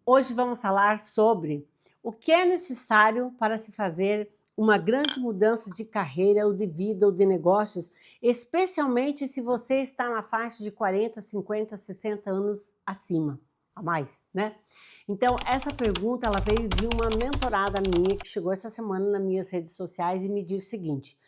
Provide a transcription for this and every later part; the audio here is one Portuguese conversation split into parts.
Hoje vamos falar sobre o que é necessário para se fazer uma grande mudança de carreira ou de vida ou de negócios, especialmente se você está na faixa de 40, 50, 60 anos acima, a mais, né? Então, essa pergunta ela veio de uma mentorada minha que chegou essa semana nas minhas redes sociais e me disse o seguinte: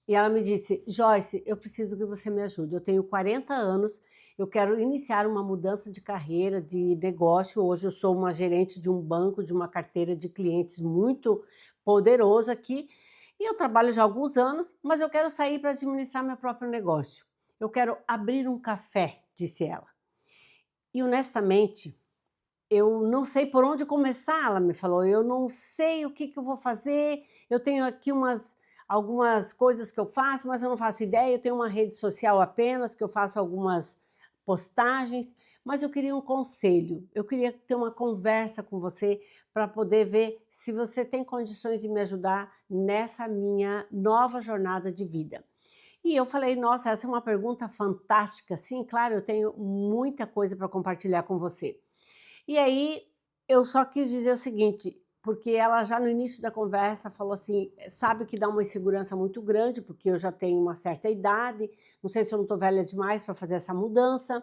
e ela me disse: Joyce, eu preciso que você me ajude. Eu tenho 40 anos, eu quero iniciar uma mudança de carreira, de negócio. Hoje eu sou uma gerente de um banco, de uma carteira de clientes muito poderoso aqui. E eu trabalho já há alguns anos, mas eu quero sair para administrar meu próprio negócio. Eu quero abrir um café, disse ela. E honestamente, eu não sei por onde começar, ela me falou, eu não sei o que eu vou fazer, eu tenho aqui algumas coisas que eu faço, mas eu não faço ideia, eu tenho uma rede social apenas, que eu faço algumas postagens, mas eu queria um conselho, eu queria ter uma conversa com você para poder ver se você tem condições de me ajudar nessa minha nova jornada de vida. E eu falei, nossa, essa é uma pergunta fantástica, sim, claro, eu tenho muita coisa para compartilhar com você. E aí, eu só quis dizer o seguinte, porque ela já no início da conversa falou assim, sabe que dá uma insegurança muito grande, porque eu já tenho uma certa idade, não sei se eu não estou velha demais para fazer essa mudança.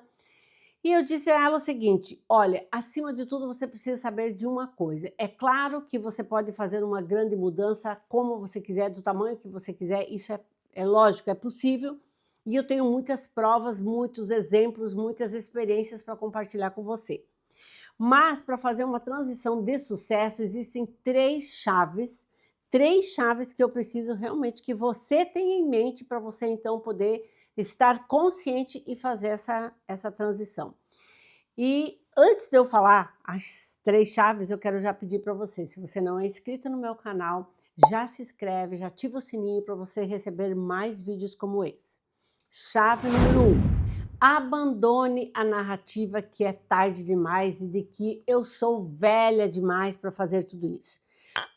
E eu disse a ela o seguinte, olha, acima de tudo você precisa saber de uma coisa, é claro que você pode fazer uma grande mudança como você quiser, do tamanho que você quiser, isso é lógico, é possível, e eu tenho muitas provas, muitos exemplos, muitas experiências para compartilhar com você. Mas para fazer uma transição de sucesso, existem três chaves que eu preciso realmente que você tenha em mente para você então poder estar consciente e fazer essa transição. E antes de eu falar as três chaves, eu quero já pedir para você, se você não é inscrito no meu canal, já se inscreve, já ativa o sininho para você receber mais vídeos como esse. Chave número 1. Abandone a narrativa que é tarde demais e de que eu sou velha demais para fazer tudo isso.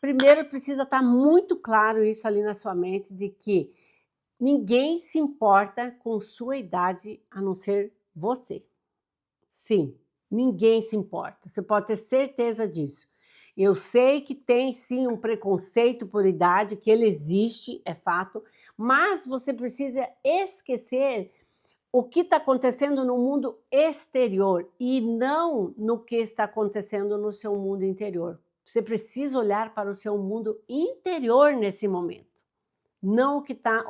Primeiro, precisa estar muito claro isso ali na sua mente de que ninguém se importa com sua idade a não ser você. Sim, ninguém se importa. Você pode ter certeza disso. Eu sei que tem sim um preconceito por idade, que ele existe, é fato, mas você precisa esquecer o que está acontecendo no mundo exterior e não no que está acontecendo no seu mundo interior. Você precisa olhar para o seu mundo interior nesse momento, não o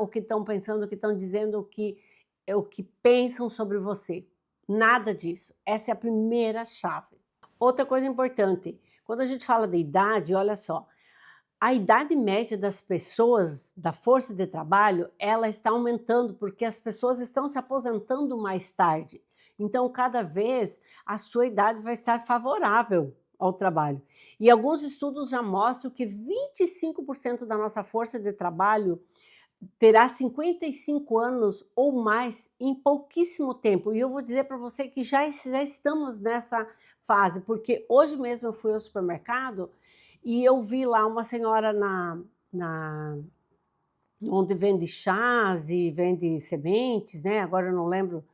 que estão pensando, o que estão dizendo, o que pensam sobre você. Nada disso. Essa é a primeira chave. Outra coisa importante, quando a gente fala de idade, olha só, a idade média das pessoas da força de trabalho, ela está aumentando porque as pessoas estão se aposentando mais tarde. Então, cada vez a sua idade vai estar favorável ao trabalho. E alguns estudos já mostram que 25% da nossa força de trabalho terá 55 anos ou mais em pouquíssimo tempo. E eu vou dizer para você que já estamos nessa fase, porque hoje mesmo eu fui ao supermercado e eu vi lá uma senhora onde vende chás e vende sementes, né? Agora eu não lembro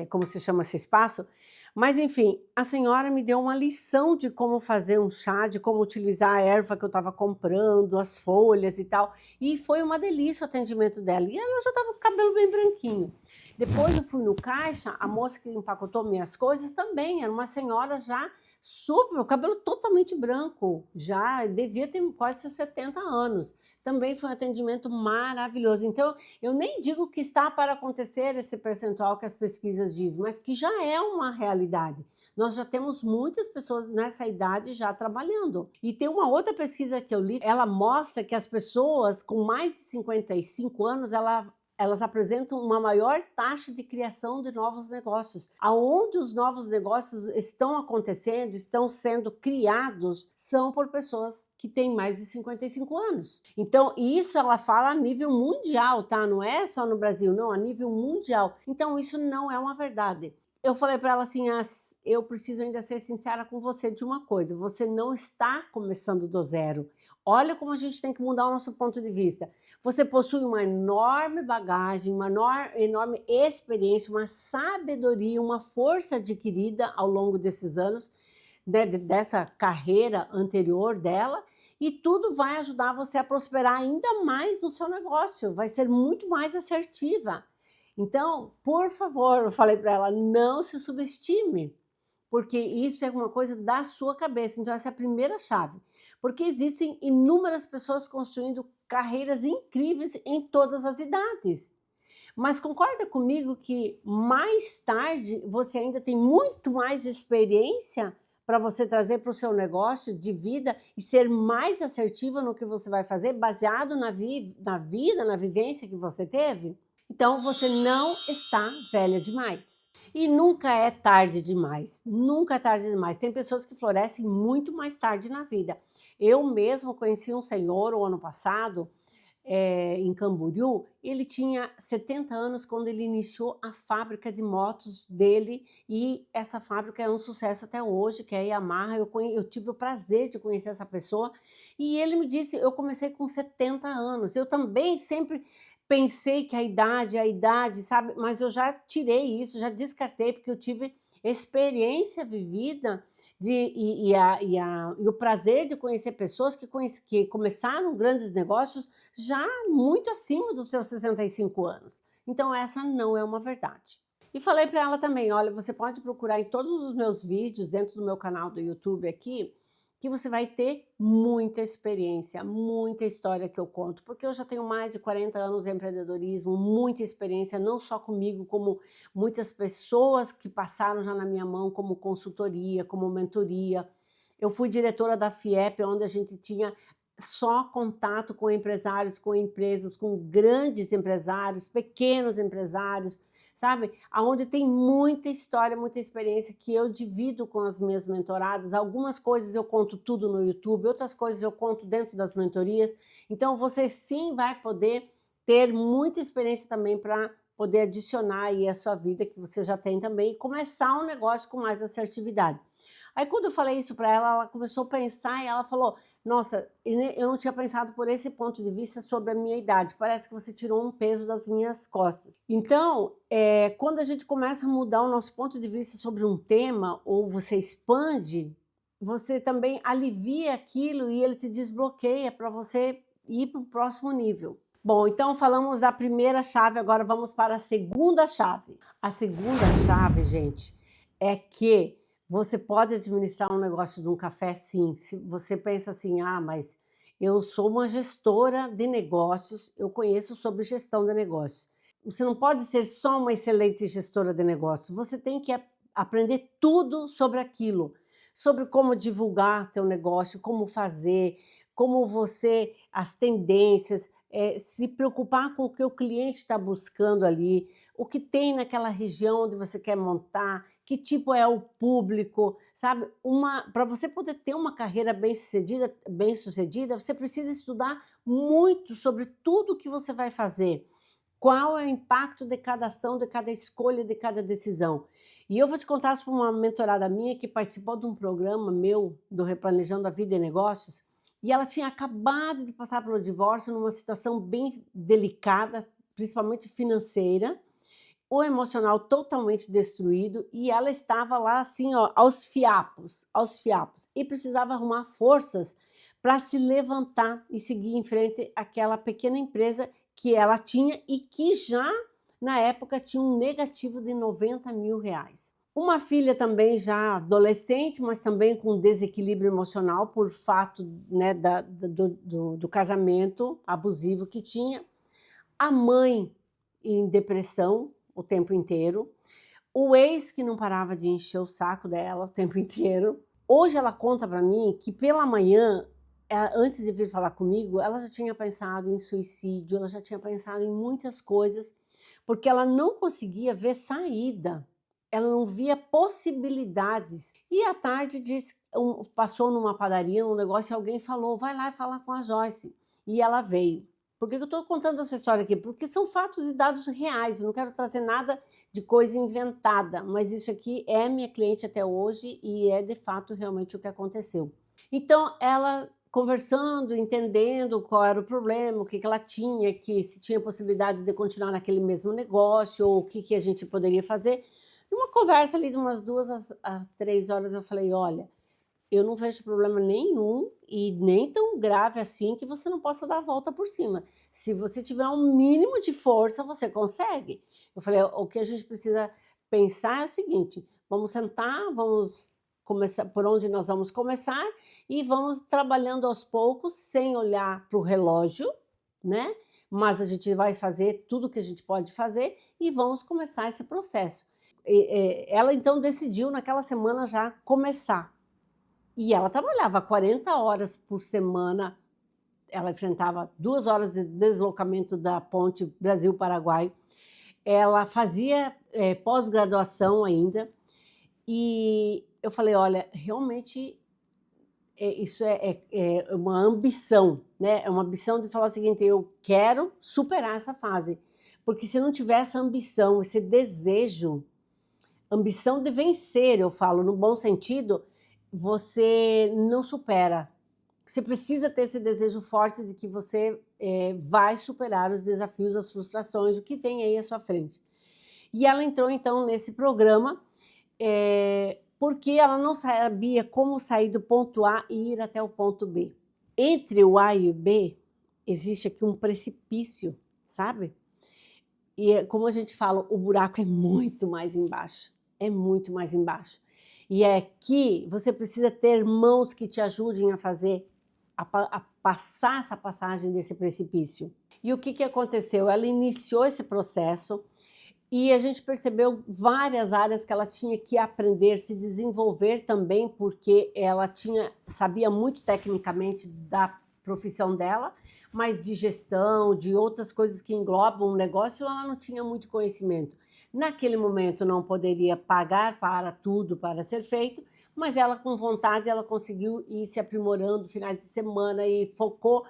como se chama esse espaço, mas enfim, a senhora me deu uma lição de como fazer um chá, de como utilizar a erva que eu estava comprando, as folhas e tal, e foi uma delícia o atendimento dela, e ela já estava com o cabelo bem branquinho. Depois eu fui no caixa, a moça que empacotou minhas coisas também, era uma senhora já super, o cabelo totalmente branco, já devia ter quase seus 70 anos. Também foi um atendimento maravilhoso. Então, eu nem digo que está para acontecer esse percentual que as pesquisas dizem, mas que já é uma realidade. Nós já temos muitas pessoas nessa idade já trabalhando. E tem uma outra pesquisa que eu li, ela mostra que as pessoas com mais de 55 anos, elas apresentam uma maior taxa de criação de novos negócios. Aonde os novos negócios estão acontecendo, estão sendo criados, são por pessoas que têm mais de 55 anos. Então, isso ela fala a nível mundial, tá? Não é só no Brasil, não, a nível mundial. Então, isso não é uma verdade. Eu falei para ela assim, eu preciso ainda ser sincera com você de uma coisa, você não está começando do zero. Olha como a gente tem que mudar o nosso ponto de vista. Você possui uma enorme bagagem, uma enorme experiência, uma sabedoria, uma força adquirida ao longo desses anos. né, dessa carreira anterior dela, e tudo vai ajudar você a prosperar ainda mais no seu negócio, vai ser muito mais assertiva. Então, por favor, eu falei para ela, não se subestime, porque isso é uma coisa da sua cabeça. Então, essa é a primeira chave. Porque existem inúmeras pessoas construindo carreiras incríveis em todas as idades. Mas concorda comigo que mais tarde você ainda tem muito mais experiência para você trazer para o seu negócio de vida e ser mais assertiva no que você vai fazer, baseado na vida, na vivência que você teve? Então, você não está velha demais. E nunca é tarde demais, nunca é tarde demais. Tem pessoas que florescem muito mais tarde na vida. Eu mesmo conheci um senhor o ano passado, em Camboriú, ele tinha 70 anos quando ele iniciou a fábrica de motos dele, e essa fábrica é um sucesso até hoje, que é a Yamaha. Eu tive o prazer de conhecer essa pessoa, e ele me disse, eu comecei com 70 anos, eu também sempre pensei que a idade, sabe, mas eu já tirei isso, já descartei, porque eu tive experiência vivida e o prazer de conhecer pessoas que começaram grandes negócios já muito acima dos seus 65 anos. Então, essa não é uma verdade. E falei para ela também, olha, você pode procurar em todos os meus vídeos, dentro do meu canal do YouTube aqui, que você vai ter muita experiência, muita história que eu conto, porque eu já tenho mais de 40 anos de empreendedorismo, muita experiência, não só comigo, como muitas pessoas que passaram já na minha mão, como consultoria, como mentoria. Eu fui diretora da FIEP, onde a gente tinha só contato com empresários, com empresas, com grandes empresários, pequenos empresários, sabe? Aonde tem muita história, muita experiência que eu divido com as minhas mentoradas. Algumas coisas eu conto tudo no YouTube, outras coisas eu conto dentro das mentorias. Então, você sim vai poder ter muita experiência também para poder adicionar aí a sua vida que você já tem também e começar um negócio com mais assertividade. Aí, quando eu falei isso para ela, ela começou a pensar e ela falou, nossa, eu não tinha pensado por esse ponto de vista sobre a minha idade, parece que você tirou um peso das minhas costas. Então, quando a gente começa a mudar o nosso ponto de vista sobre um tema, ou você expande, você também alivia aquilo e ele te desbloqueia para você ir para o próximo nível. Bom, então falamos da primeira chave, agora vamos para a segunda chave. A segunda chave, gente, é que você pode administrar um negócio de um café, sim. Se você pensa assim, ah, mas eu sou uma gestora de negócios, eu conheço sobre gestão de negócios. Você não pode ser só uma excelente gestora de negócios, você tem que aprender tudo sobre aquilo, sobre como divulgar teu negócio, como fazer, como você, as tendências, se preocupar com o que o cliente está buscando ali, o que tem naquela região onde você quer montar, que tipo é o público, sabe? Para você poder ter uma carreira bem-sucedida, você precisa estudar muito sobre tudo que você vai fazer. Qual é o impacto de cada ação, de cada escolha, de cada decisão. E eu vou te contar sobre uma mentorada minha que participou de um programa meu, do Replanejando a Vida e Negócios, e ela tinha acabado de passar pelo divórcio numa situação bem delicada, principalmente financeira, o emocional totalmente destruído, e ela estava lá assim, ó, aos fiapos, e precisava arrumar forças para se levantar e seguir em frente àquela pequena empresa que ela tinha e que já, na época, tinha um negativo de 90 mil reais. Uma filha também já adolescente, mas também com desequilíbrio emocional por fato, né, do casamento abusivo que tinha. A mãe em depressão o tempo inteiro. O ex que não parava de encher o saco dela o tempo inteiro. Hoje ela conta para mim que pela manhã, antes de vir falar comigo, ela já tinha pensado em suicídio, ela já tinha pensado em muitas coisas, porque ela não conseguia ver saída. Ela não via possibilidades. E à tarde passou numa padaria, num negócio, e alguém falou, vai lá e fala com a Joyce. E ela veio. Por que eu estou contando essa história aqui? Porque são fatos e dados reais, eu não quero trazer nada de coisa inventada, mas isso aqui é minha cliente até hoje e é de fato realmente o que aconteceu. Então, ela conversando, entendendo qual era o problema, o que ela tinha, que se tinha possibilidade de continuar naquele mesmo negócio, ou o que a gente poderia fazer. Numa conversa ali de umas 2 a 3 horas, eu falei, olha, eu não vejo problema nenhum e nem tão grave assim que você não possa dar a volta por cima. Se você tiver um mínimo de força, você consegue. Eu falei, o que a gente precisa pensar é o seguinte, vamos sentar, vamos começar por onde nós vamos começar e vamos trabalhando aos poucos, sem olhar para o relógio, né? Mas a gente vai fazer tudo que a gente pode fazer e vamos começar esse processo. Ela então decidiu naquela semana já começar. E ela trabalhava 40 horas por semana, ela enfrentava 2 horas de deslocamento da ponte Brasil-Paraguai, ela fazia pós-graduação ainda, e eu falei, olha, realmente isso é uma ambição, né? É uma ambição de falar o seguinte, eu quero superar essa fase, porque se não tiver essa ambição, esse desejo, ambição de vencer, eu falo no bom sentido, você não supera. Você precisa ter esse desejo forte de que você vai superar os desafios, as frustrações, o que vem aí à sua frente. E ela entrou então nesse programa porque ela não sabia como sair do ponto A e ir até o ponto B. Entre o A e o B, existe aqui um precipício, sabe? E como a gente fala, o buraco é muito mais embaixo. É muito mais embaixo. E é que você precisa ter mãos que te ajudem a fazer, a passar essa passagem desse precipício. E o que aconteceu? Ela iniciou esse processo e a gente percebeu várias áreas que ela tinha que aprender, se desenvolver também, porque ela sabia muito tecnicamente da profissão dela, mas de gestão, de outras coisas que englobam o negócio, ela não tinha muito conhecimento. Naquele momento não poderia pagar para tudo para ser feito, mas ela com vontade, ela conseguiu ir se aprimorando finais de semana e focou.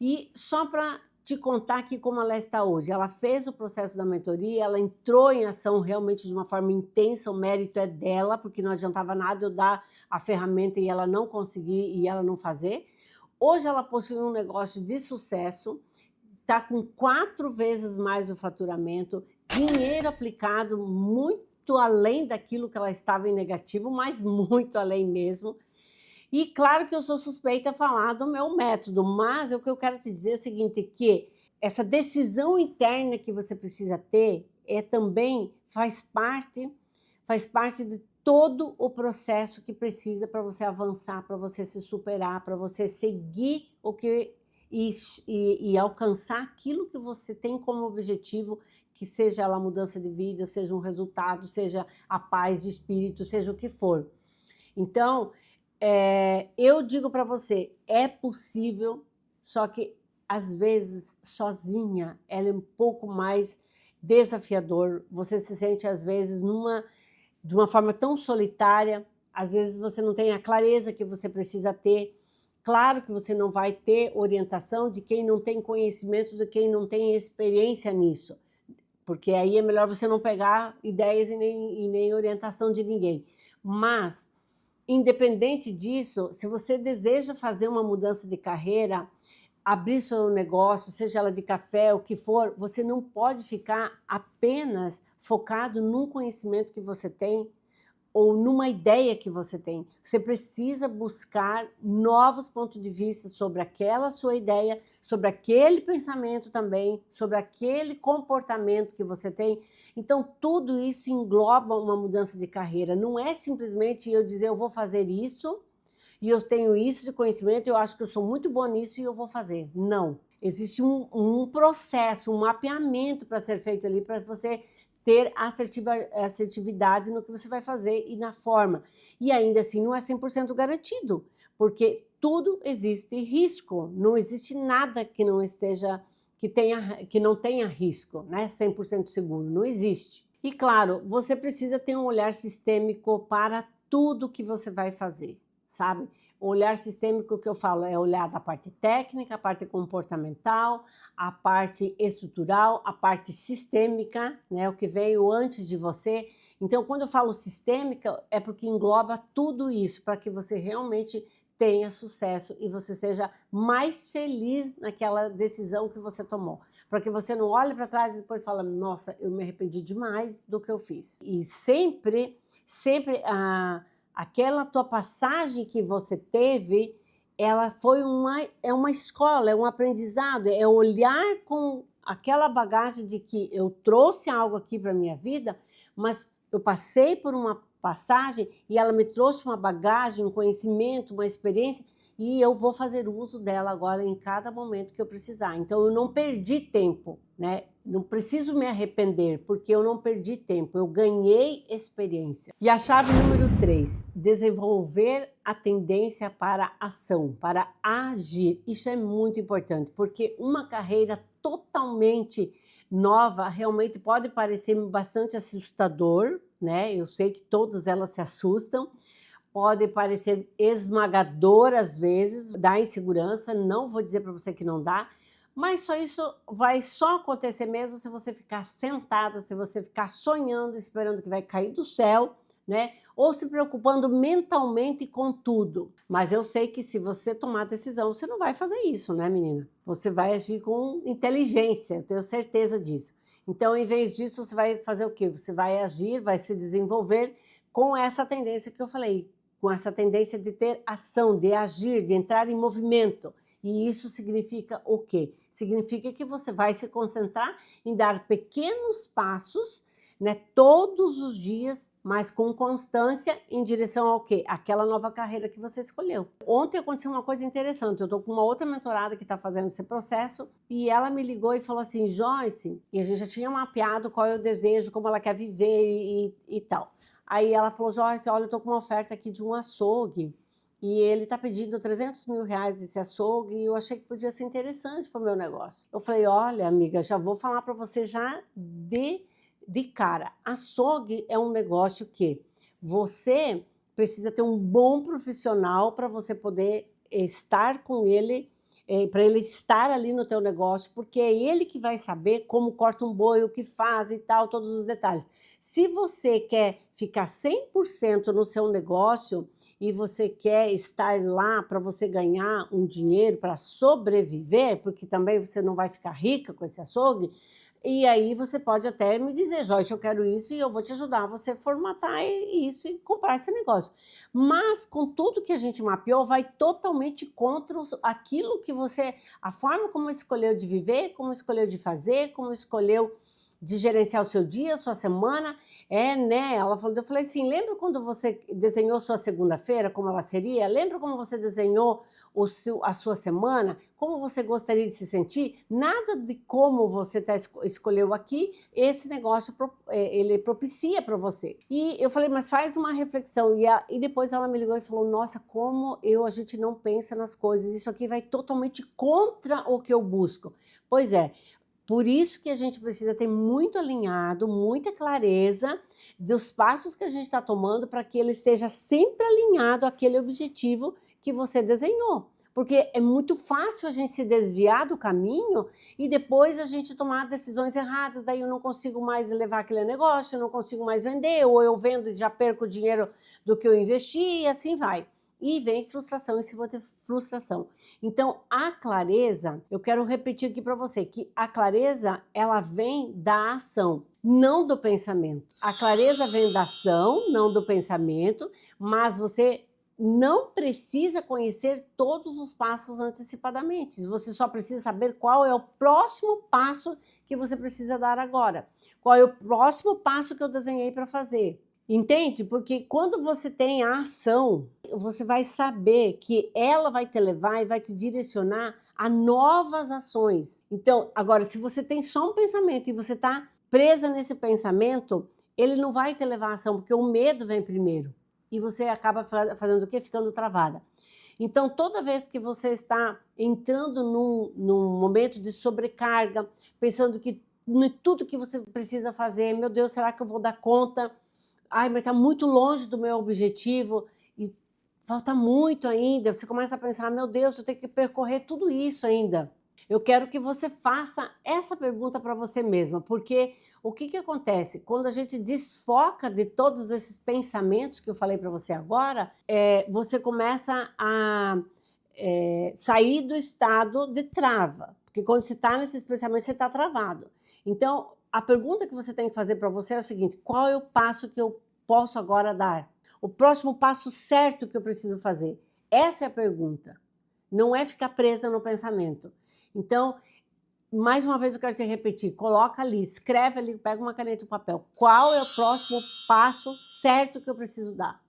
E só para te contar aqui como ela está hoje, ela fez o processo da mentoria, ela entrou em ação realmente de uma forma intensa, o mérito é dela, porque não adiantava nada eu dar a ferramenta e ela não conseguir e ela não fazer. Hoje ela possui um negócio de sucesso, está com 4 vezes mais o faturamento, dinheiro aplicado muito além daquilo que ela estava em negativo, mas muito além mesmo. E claro que eu sou suspeita a falar do meu método, mas o que eu quero te dizer é o seguinte, que essa decisão interna que você precisa ter também faz parte de todo o processo que precisa para você avançar, para você se superar, para você seguir o que e alcançar aquilo que você tem como objetivo, que seja a mudança de vida, seja um resultado, seja a paz de espírito, seja o que for. Então, eu digo para você, é possível, só que às vezes sozinha ela é um pouco mais desafiador, você se sente às vezes de uma forma tão solitária, às vezes você não tem a clareza que você precisa ter. Claro que você não vai ter orientação de quem não tem conhecimento, de quem não tem experiência nisso, porque aí é melhor você não pegar ideias e nem orientação de ninguém. Mas, independente disso, se você deseja fazer uma mudança de carreira, abrir seu negócio, seja ela de café, o que for, você não pode ficar apenas focado num conhecimento que você tem ou numa ideia que você tem. Você precisa buscar novos pontos de vista sobre aquela sua ideia, sobre aquele pensamento também, sobre aquele comportamento que você tem. Então, tudo isso engloba uma mudança de carreira. Não é simplesmente eu dizer, eu vou fazer isso, e eu tenho isso de conhecimento, eu acho que eu sou muito boa nisso e eu vou fazer. Não. Existe um processo, um mapeamento para ser feito ali, para você ter assertividade no que você vai fazer e na forma. E ainda assim não é 100% garantido, porque tudo existe risco, não existe nada que não esteja, que não tenha risco, né? 100% seguro, não existe. E claro, você precisa ter um olhar sistêmico para tudo que você vai fazer, sabe? O olhar sistêmico que eu falo é olhar da parte técnica, a parte comportamental, a parte estrutural, a parte sistêmica, né, o que veio antes de você. Então, quando eu falo sistêmica, é porque engloba tudo isso, para que você realmente tenha sucesso e você seja mais feliz naquela decisão que você tomou. Para que você não olhe para trás e depois fale, nossa, eu me arrependi demais do que eu fiz. E sempre a aquela tua passagem que você teve, ela foi é uma escola, é um aprendizado, é olhar com aquela bagagem de que eu trouxe algo aqui para a minha vida, mas eu passei por uma passagem e ela me trouxe uma bagagem, um conhecimento, uma experiência, e eu vou fazer uso dela agora em cada momento que eu precisar. Então, eu não perdi tempo, né? Não preciso me arrepender, porque eu não perdi tempo, eu ganhei experiência. E a chave número 3, desenvolver a tendência para ação, para agir. Isso é muito importante, porque uma carreira totalmente nova realmente pode parecer bastante assustador, né? Eu sei que todas elas se assustam, pode parecer esmagador às vezes, dá insegurança, não vou dizer para você que não dá, mas só isso vai só acontecer mesmo se você ficar sentada, se você ficar sonhando, esperando que vai cair do céu, né? Ou se preocupando mentalmente com tudo. Mas eu sei que se você tomar decisão, você não vai fazer isso, né, menina? Você vai agir com inteligência, eu tenho certeza disso. Então, em vez disso, você vai fazer o quê? Você vai agir, vai se desenvolver com essa tendência que eu falei, com essa tendência de ter ação, de agir, de entrar em movimento. E isso significa o quê? Significa que você vai se concentrar em dar pequenos passos, né, todos os dias, mas com constância em direção ao quê? Aquela nova carreira que você escolheu. Ontem aconteceu uma coisa interessante, eu estou com uma outra mentorada que está fazendo esse processo e ela me ligou e falou assim, Joyce, e a gente já tinha mapeado qual é o desejo, como ela quer viver e tal. Aí ela falou, Joyce, olha, eu estou com uma oferta aqui de um açougue e ele está pedindo 300 mil reais esse açougue e eu achei que podia ser interessante para o meu negócio. Eu falei, olha, amiga, já vou falar para você já de cara. Açougue é um negócio que você precisa ter um bom profissional para você poder estar com ele, para ele estar ali no teu negócio, porque é ele que vai saber como corta um boi, o que faz e tal, todos os detalhes. Se você quer ficar 100% no seu negócio e você quer estar lá para você ganhar um dinheiro para sobreviver, porque também você não vai ficar rica com esse açougue, e aí você pode até me dizer, Joyce, eu quero isso e eu vou te ajudar a você formatar isso e comprar esse negócio. Mas com tudo que a gente mapeou, vai totalmente contra aquilo que você, a forma como escolheu de viver, como escolheu de fazer, como escolheu de gerenciar o seu dia, a sua semana, né? Ela falou, eu falei assim, lembra quando você desenhou sua segunda-feira, como ela seria? Lembra como você desenhou a sua semana? Como você gostaria de se sentir? Nada de como você escolheu aqui, esse negócio ele propicia para você. E eu falei, mas faz uma reflexão. E depois ela me ligou e falou, nossa, como a gente não pensa nas coisas, isso aqui vai totalmente contra o que eu busco. Pois é. Por isso que a gente precisa ter muito alinhado, muita clareza dos passos que a gente está tomando para que ele esteja sempre alinhado àquele objetivo que você desenhou. Porque é muito fácil a gente se desviar do caminho e depois a gente tomar decisões erradas, daí eu não consigo mais levar aquele negócio, eu não consigo mais vender, ou eu vendo e já perco o dinheiro do que eu investi e assim vai. E vem frustração em cima de frustração. Então, a clareza, eu quero repetir aqui para você, que a clareza, ela vem da ação, não do pensamento. A clareza vem da ação, não do pensamento, mas você não precisa conhecer todos os passos antecipadamente. Você só precisa saber qual é o próximo passo que você precisa dar agora. Qual é o próximo passo que eu desenhei para fazer. Entende? Porque quando você tem a ação, você vai saber que ela vai te levar e vai te direcionar a novas ações. Então, agora, se você tem só um pensamento e você está presa nesse pensamento, ele não vai te levar à ação, porque o medo vem primeiro. E você acaba fazendo o quê? Ficando travada. Então, toda vez que você está entrando num momento de sobrecarga, pensando que tudo que você precisa fazer, meu Deus, será que eu vou dar conta? Ai, mas está muito longe do meu objetivo e falta muito ainda. Você começa a pensar, meu Deus, eu tenho que percorrer tudo isso ainda. Eu quero que você faça essa pergunta para você mesma, porque o que acontece? Quando a gente desfoca de todos esses pensamentos que eu falei para você agora, você começa a sair do estado de trava, porque quando você está nesses pensamentos, você está travado. Então, a pergunta que você tem que fazer para você é o seguinte, qual é o passo que eu posso agora dar? o próximo passo certo que eu preciso fazer? Essa é a pergunta. Não é ficar presa no pensamento. Então, mais uma vez eu quero te repetir, coloca ali, escreve ali, pega uma caneta e um papel. Qual é o próximo passo certo que eu preciso dar?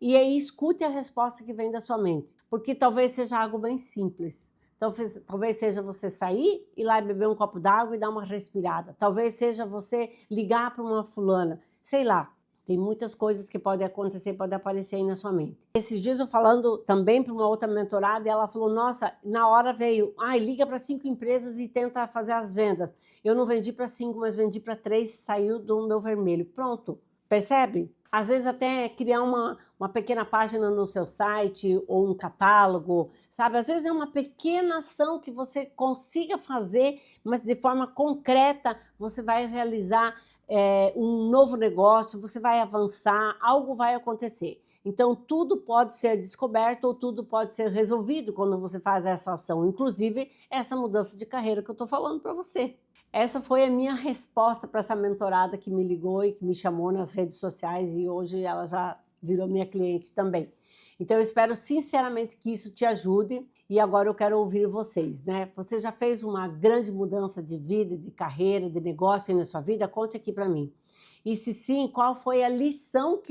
E aí escute a resposta que vem da sua mente, porque talvez seja algo bem simples. Talvez seja você sair, ir lá e beber um copo d'água e dar uma respirada. Talvez seja você ligar para uma fulana, sei lá. Tem muitas coisas que podem acontecer, podem aparecer aí na sua mente. Esses dias eu falando também para uma outra mentorada, e ela falou, nossa, na hora veio, liga para 5 empresas e tenta fazer as vendas. Eu não vendi para 5, mas vendi para 3, saiu do meu vermelho. Pronto, percebe? Às vezes até criar uma pequena página no seu site ou um catálogo, sabe? Às vezes é uma pequena ação que você consiga fazer, mas de forma concreta você vai realizar um novo negócio, você vai avançar, algo vai acontecer. Então, tudo pode ser descoberto ou tudo pode ser resolvido quando você faz essa ação, inclusive essa mudança de carreira que eu estou falando para você. Essa foi a minha resposta para essa mentorada que me ligou e que me chamou nas redes sociais e hoje ela já virou minha cliente também. Então, eu espero sinceramente que isso te ajude e agora eu quero ouvir vocês, né? Você já fez uma grande mudança de vida, de carreira, de negócio aí na sua vida? Conte aqui para mim. E se sim, qual foi a lição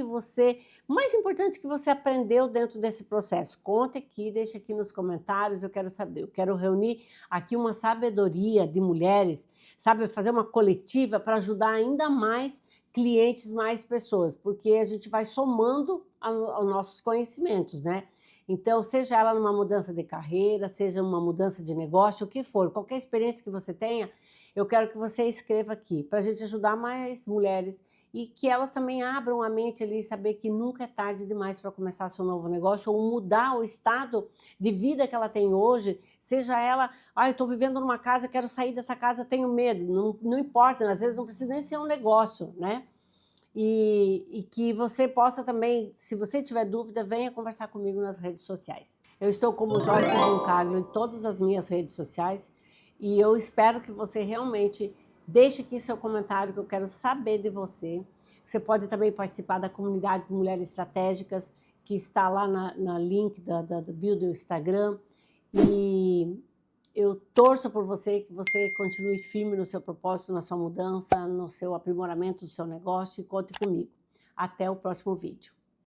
mais importante que você aprendeu dentro desse processo? Conte aqui, deixa aqui nos comentários, eu quero saber. Eu quero reunir aqui uma sabedoria de mulheres, sabe? Fazer uma coletiva para ajudar ainda mais clientes, mais pessoas, porque a gente vai somando aos nossos conhecimentos, né? Então, seja ela numa mudança de carreira, seja uma mudança de negócio, o que for, qualquer experiência que você tenha, eu quero que você escreva aqui, para a gente ajudar mais mulheres e que elas também abram a mente ali e saber que nunca é tarde demais para começar seu novo negócio ou mudar o estado de vida que ela tem hoje, seja ela, eu estou vivendo numa casa, quero sair dessa casa, tenho medo, não importa, às vezes não precisa nem ser um negócio, né? E que você possa também, se você tiver dúvida, venha conversar comigo nas redes sociais. Eu estou como Joyce Roncaglio em todas as minhas redes sociais e eu espero que você realmente deixe aqui seu comentário, que eu quero saber de você. Você pode também participar da comunidade Mulheres Estratégicas, que está lá na link do bio do Instagram. E eu torço por você, que você continue firme no seu propósito, na sua mudança, no seu aprimoramento do seu negócio e conte comigo. Até o próximo vídeo.